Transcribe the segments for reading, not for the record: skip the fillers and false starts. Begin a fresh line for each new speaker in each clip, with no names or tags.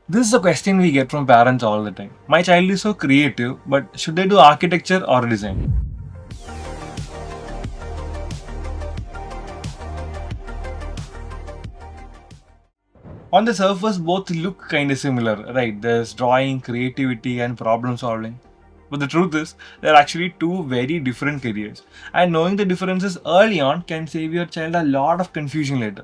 This is a question we get from parents all the time. My child is so creative, but should they do architecture or design? On the surface, both look kind of similar, right? There's drawing, creativity, and problem solving. But the truth is, they're actually two very different careers. And knowing the differences early on can save your child a lot of confusion later.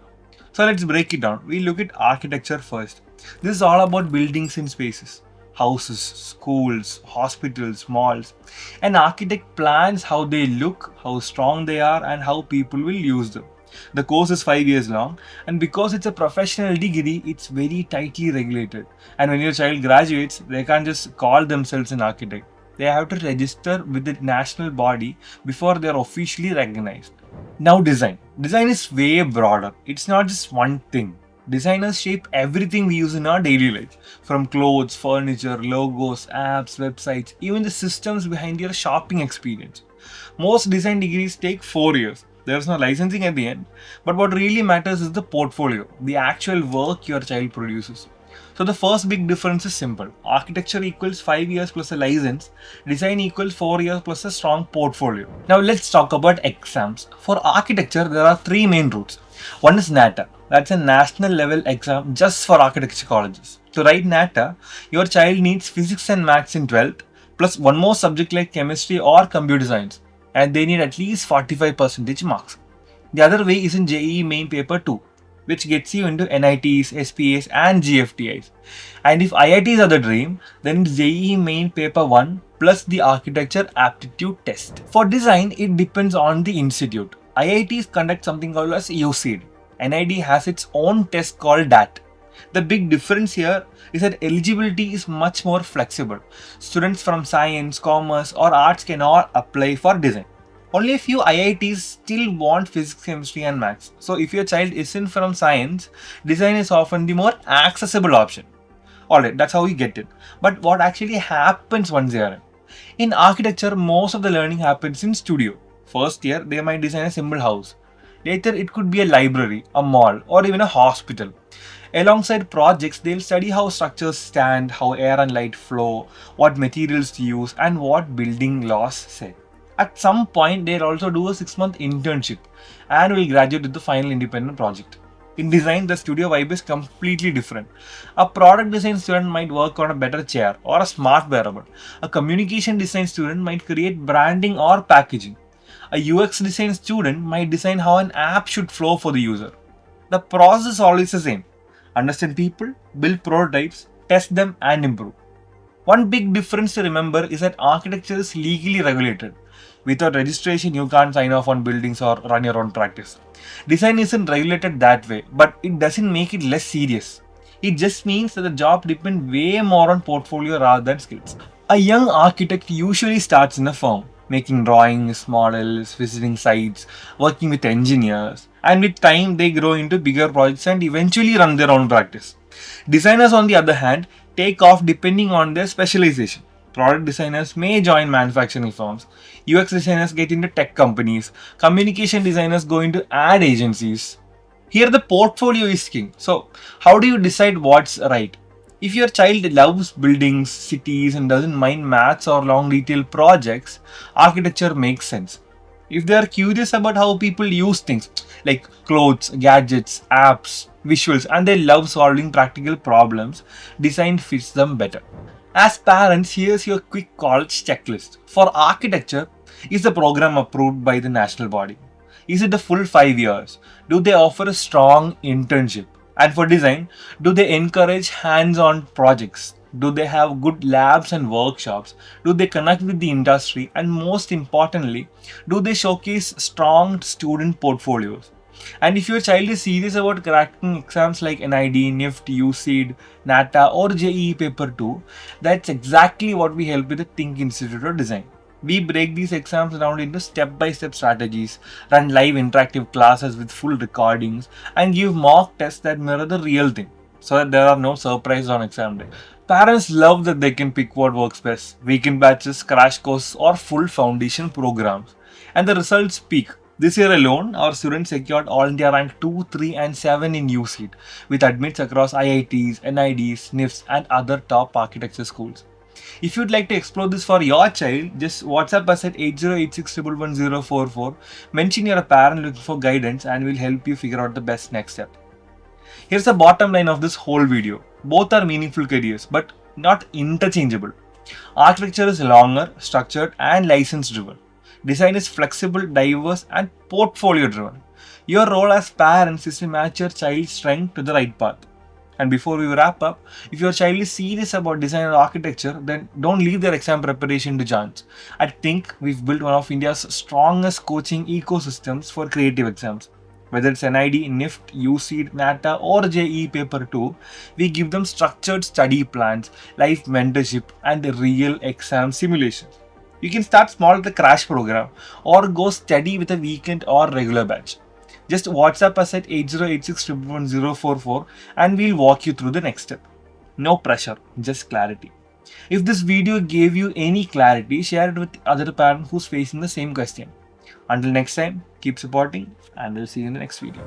So let's break it down. We look at architecture first. This is all about buildings and spaces. Houses, schools, hospitals, malls. An architect plans how they look, how strong they are, and how people will use them. The course is 5 years long, and because it's a professional degree, it's very tightly regulated. And when your child graduates, they can't just call themselves an architect. They have to register with the national body before they are officially recognized. Now, design. Design is way broader. It's not just one thing. Designers shape everything we use in our daily life, from clothes, furniture, logos, apps, websites, even the systems behind your shopping experience. Most design degrees take 4 years. There's no licensing at the end, but what really matters is the portfolio, the actual work your child produces. So the first big difference is simple. Architecture equals 5 years plus a license, design equals 4 years plus a strong portfolio. Now let's talk about exams. For architecture, there are three main routes. One is NATA. That's a national level exam just for architecture colleges. To write NATA, your child needs physics and maths in 12th, plus one more subject like chemistry or computer science, and they need at least 45% marks. The other way is in JEE main paper 2, which gets you into NITs, SPAs and GFTIs. And if IITs are the dream, then it's JEE main paper 1 plus the architecture aptitude test. For design, it depends on the institute. IITs conduct something called as UCEED. NID has its own test called DAT. The big difference here is that eligibility is much more flexible. Students from science, commerce or arts can all apply for design. Only a few IITs still want physics, chemistry and maths. So if your child isn't from science, design is often the more accessible option. Alright, that's how we get it. But what actually happens once they are in? In architecture, most of the learning happens in studio. First year, they might design a simple house. Later, it could be a library, a mall, or even a hospital. Alongside projects, they'll study how structures stand, how air and light flow, what materials to use, and what building laws say. At some point, they'll also do a 6-month internship and will graduate with the final independent project. In design, the studio vibe is completely different. A product design student might work on a better chair or a smart wearable. A communication design student might create branding or packaging. A UX design student might design how an app should flow for the user. The process is always the same. Understand people, build prototypes, test them and improve. One big difference to remember is that architecture is legally regulated. Without registration, you can't sign off on buildings or run your own practice. Design isn't regulated that way, but it doesn't make it less serious. It just means that the job depends way more on portfolio rather than skills. A young architect usually starts in a firm, making drawings, models, visiting sites, working with engineers, and with time they grow into bigger projects and eventually run their own practice. Designers, on the other hand, take off depending on their specialization. Product designers may join manufacturing firms, UX designers get into tech companies, communication designers go into ad agencies. Here the portfolio is king. So how do you decide what's right? If your child loves buildings, cities and doesn't mind maths or long detailed projects, architecture makes sense. If they are curious about how people use things like clothes, gadgets, apps, visuals, and they love solving practical problems, design fits them better. As parents, here's your quick college checklist. For architecture, is the program approved by the national body? Is it the full 5 years? Do they offer a strong internship? And for design, do they encourage hands-on projects? Do they have good labs and workshops? Do they connect with the industry? And most importantly, do they showcase strong student portfolios? And if your child is serious about cracking exams like NID, NIFT, UCEED, NATA or JEE Paper 2, that's exactly what we help with the THiNC Institute of Design. We break these exams down into step-by-step strategies, run live interactive classes with full recordings, and give mock tests that mirror the real thing, so that there are no surprises on exam day. Parents love that they can pick what works best: weekend batches, crash courses, or full foundation programs. And the results speak. This year alone, our students secured All India rank 2, 3 and 7 in UCEED with admits across IITs, NIDs, NIFTs and other top architecture schools. If you'd like to explore this for your child, just WhatsApp us at 8086111044, mention you're a parent looking for guidance and we'll help you figure out the best next step. Here's the bottom line of this whole video. Both are meaningful careers, but not interchangeable. Architecture is longer, structured and license driven. Design is flexible, diverse and portfolio driven. Your role as parents is to match your child's strength to the right path. And before we wrap up, if your child is serious about design or architecture, then don't leave their exam preparation to chance. I think we've built one of India's strongest coaching ecosystems for creative exams. Whether it's NID, NIFT, UCEED, NATA or JEE Paper 2, we give them structured study plans, live mentorship and real exam simulations. You can start small with a crash program or go steady with a weekend or regular batch. Just WhatsApp us at 8086111044 and we'll walk you through the next step. No pressure, just clarity. If this video gave you any clarity, share it with other parent who's facing the same question. Until next time, keep supporting and we'll see you in the next video.